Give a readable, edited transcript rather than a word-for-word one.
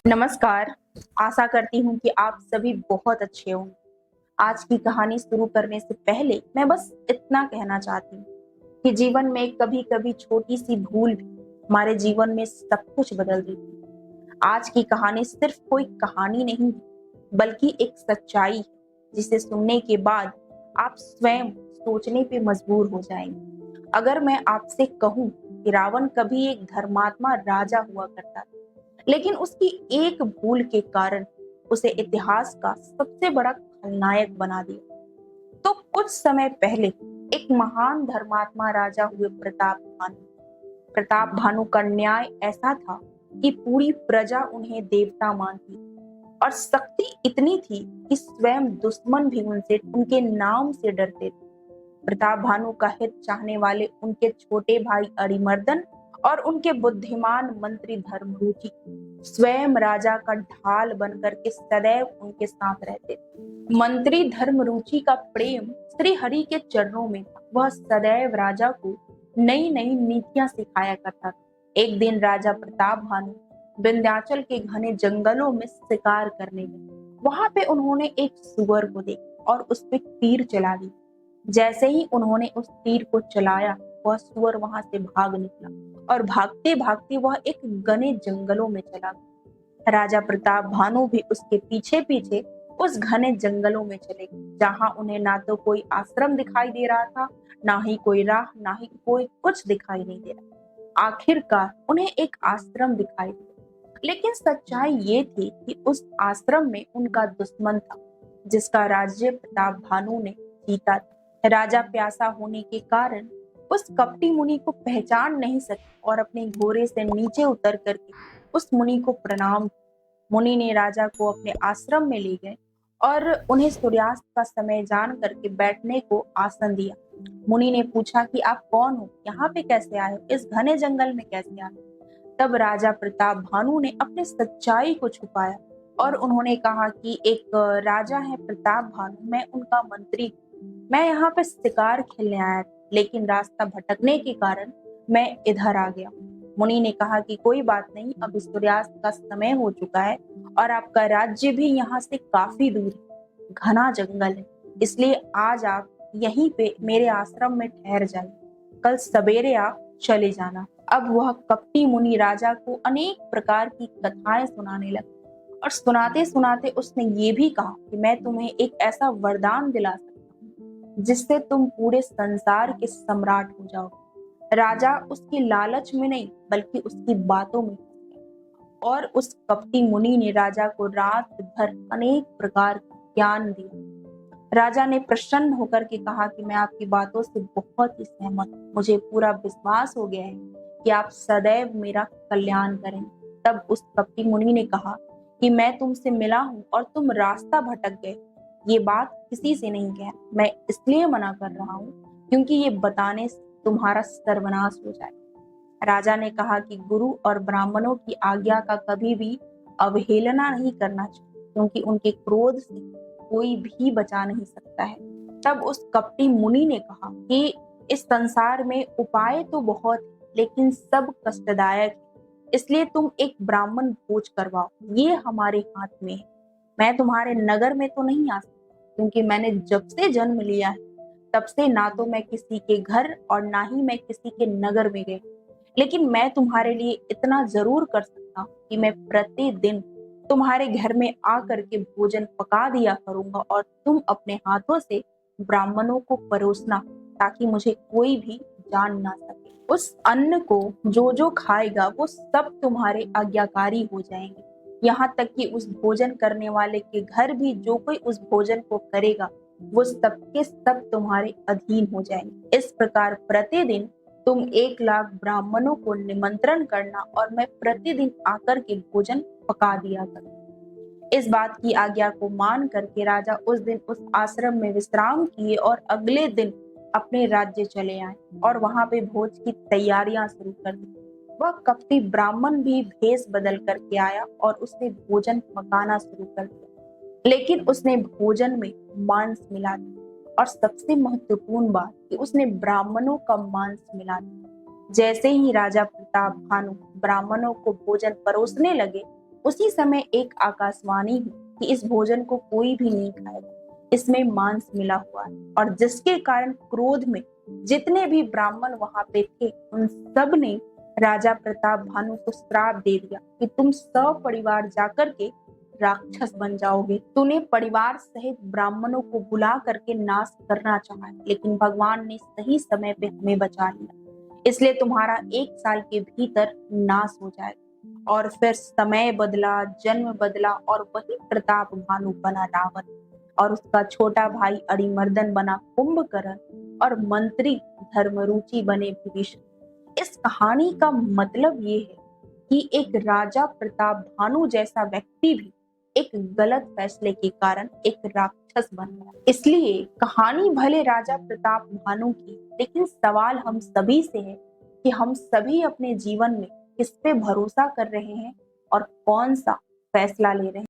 नमस्कार। आशा करती हूँ कि आप सभी बहुत अच्छे होंगे। आज की कहानी शुरू करने से पहले मैं बस इतना कहना चाहती हूँ कि जीवन में कभी-कभी छोटी सी भूल भी हमारे जीवन में सब कुछ बदल देती है। आज की कहानी सिर्फ कोई कहानी नहीं है, बल्कि एक सच्चाई है, जिसे सुनने के बाद आप स्वयं सोचने पे मजबूर हो जाएंगे। अगर मैं आपसे कहूँ कि रावण कभी एक धर्मात्मा राजा हुआ करता था, लेकिन उसकी एक भूल के कारण उसे इतिहास का सबसे बड़ा खलनायक बना दिया। तो कुछ समय पहले एक महान धर्मात्मा राजा हुए प्रताप भानु। प्रताप भानु का न्याय ऐसा था कि पूरी प्रजा उन्हें देवता मानती थी और शक्ति इतनी थी कि स्वयं दुश्मन भी उनसे उनके नाम से डरते थे। प्रताप भानु का हित चाहने वाले उनके छोटे भाई अरिमर्दन और उनके बुद्धिमान मंत्री धर्मरुचि स्वयं राजा का ढाल बनकर के सदैव उनके साथ रहते थे। मंत्री धर्मरुचि का प्रेम श्री हरि के चरणों में था। वह सदैव राजा को नई नई नीतियां सिखाया करता था। एक दिन राजा प्रताप भानु विंध्याचल के घने जंगलों में शिकार करने गए। वहां पे उन्होंने एक सुअर को देखा और उस पे तीर चला दी। जैसे ही उन्होंने उस तीर को चलाया, वह सुअर वहां से भाग निकला और भागते भागते वह एक घने जंगलों में चला गया। राजा प्रताप भानु भी उसके पीछे पीछे उस घने जंगलों में चले गए, जहां उन्हें ना तो कोई आश्रम दिखाई दे रहा था, ना ही कोई राह, ना ही कोई कुछ दिखाई नहीं दे रहा। आखिरकार उन्हें एक आश्रम दिखाई दिया, लेकिन सच्चाई ये थी कि उस आश्रम में उनका दुश्मन था, जिसका राज्य प्रताप भानु ने जीता था। राजा प्यासा होने के कारण उस कपटी मुनि को पहचान नहीं सके और अपने घोड़े से नीचे उतर करके उस मुनि को प्रणाम। मुनि ने राजा को अपने आश्रम में ले गए और उन्हें सूर्यास्त का समय जान करके बैठने को आसन दिया। मुनि ने पूछा कि आप कौन हो, यहाँ पे कैसे आए हो, इस घने जंगल में कैसे आए। तब राजा प्रताप भानु ने अपने सच्चाई को छुपाया और उन्होंने कहा कि एक राजा है प्रताप भानु, मैं उनका मंत्री, मैं यहाँ पे शिकार खेलने आया था, लेकिन रास्ता भटकने के कारण मैं इधर आ गया। मुनि ने कहा कि कोई बात नहीं, अभी सूर्यास्त का समय हो चुका है और आपका राज्य भी यहाँ से काफी दूर है, घना जंगल है, इसलिए आज आप यहीं पे मेरे आश्रम में ठहर जाइए, कल सवेरे आप चले जाना। अब वह कपटी मुनि राजा को अनेक प्रकार की कथाएं सुनाने लगा और सुनाते सुनाते उसने ये भी कहा कि मैं तुम्हें एक ऐसा वरदान दिला जिससे तुम पूरे संसार के सम्राट हो जाओ। राजा उसकी लालच में नहीं, बल्कि उसकी बातों में फंस गया और उस कपटी मुनि ने राजा को रात भर अनेक प्रकार का ज्ञान दिया। राजा ने प्रसन्न होकर के कहा कि मैं आपकी बातों से बहुत ही सहमत हूँ, मुझे पूरा विश्वास हो गया है कि आप सदैव मेरा कल्याण करें। तब उस कपटी मुनि ने कहा कि मैं तुमसे मिला हूँ और तुम रास्ता भटक गए, ये बात किसी से नहीं कह, मैं इसलिए मना कर रहा हूँ क्योंकि ये बताने से तुम्हारा सर्वनाश हो जाए। राजा ने कहा कि गुरु और ब्राह्मणों की आज्ञा का कभी भी अवहेलना नहीं करना चाहिए, क्योंकि उनके क्रोध से कोई भी बचा नहीं सकता है। तब उस कपटी मुनि ने कहा कि इस संसार में उपाय तो बहुत, लेकिन सब कष्टदायक है, इसलिए तुम एक ब्राह्मण भोज करवाओ, ये हमारे हाथ में है। मैं तुम्हारे नगर में तो नहीं आ सकता, क्योंकि मैंने जब से जन्म लिया है तब से ना तो मैं किसी के घर और ना ही मैं किसी के नगर में गई, लेकिन मैं तुम्हारे लिए इतना जरूर कर सकता हूँ कि मैं प्रतिदिन तुम्हारे घर में आकर के भोजन पका दिया करूंगा और तुम अपने हाथों से ब्राह्मणों को परोसना, ताकि मुझे कोई भी जान ना सके। उस अन्न को जो जो खाएगा वो सब तुम्हारे आज्ञाकारी हो जाएंगे, यहाँ तक कि उस भोजन करने वाले के घर भी जो कोई उस भोजन को करेगा वो सबके सब तुम्हारे अधीन हो जाएंगे। इस प्रकार प्रतिदिन तुम 1 लाख ब्राह्मणों को निमंत्रण करना और मैं प्रतिदिन आकर के भोजन पका दिया करूँ। इस बात की आज्ञा को मान करके राजा उस दिन उस आश्रम में विश्राम किए और अगले दिन अपने राज्य चले आए और वहां पे भोज की तैयारियां शुरू कर दी। वह कपटी ब्राह्मण भी भेष बदल करके आया और उसने भोजन पकाना शुरू कर दिया, लेकिन उसने भोजन में मांस मिला दिया और सबसे महत्वपूर्ण बात कि उसने ब्राह्मणों का मांस मिला दिया। जैसे ही राजा प्रताप भानु ब्राह्मणों को भोजन परोसने लगे, उसी समय एक आकाशवाणी हुई कि इस भोजन को कोई भी नहीं खाएगा, इसमें मांस मिला हुआ है। और जिसके कारण क्रोध में जितने भी ब्राह्मण वहां पे थे उन सब ने राजा प्रताप भानु को श्राप दे दिया कि तुम सब परिवार जाकर के राक्षस बन जाओगे। तूने परिवार सहित ब्राह्मणों को बुला करके नाश करना चाहा, लेकिन भगवान ने सही समय पे हमें बचा लिया, इसलिए तुम्हारा 1 साल के भीतर नाश हो जाएगा। और फिर समय बदला, जन्म बदला और वही प्रताप भानु बना रावण और उसका छोटा भाई अरिमर्दन बना कुंभकर्ण और मंत्री धर्मरुचि बने विभीषण। इस कहानी का मतलब ये है कि एक राजा प्रताप भानु जैसा व्यक्ति भी एक गलत फैसले के कारण एक राक्षस बन गया। इसलिए कहानी भले राजा प्रताप भानु की, लेकिन सवाल हम सभी से है कि हम सभी अपने जीवन में किस पे भरोसा कर रहे हैं और कौन सा फैसला ले रहे हैं।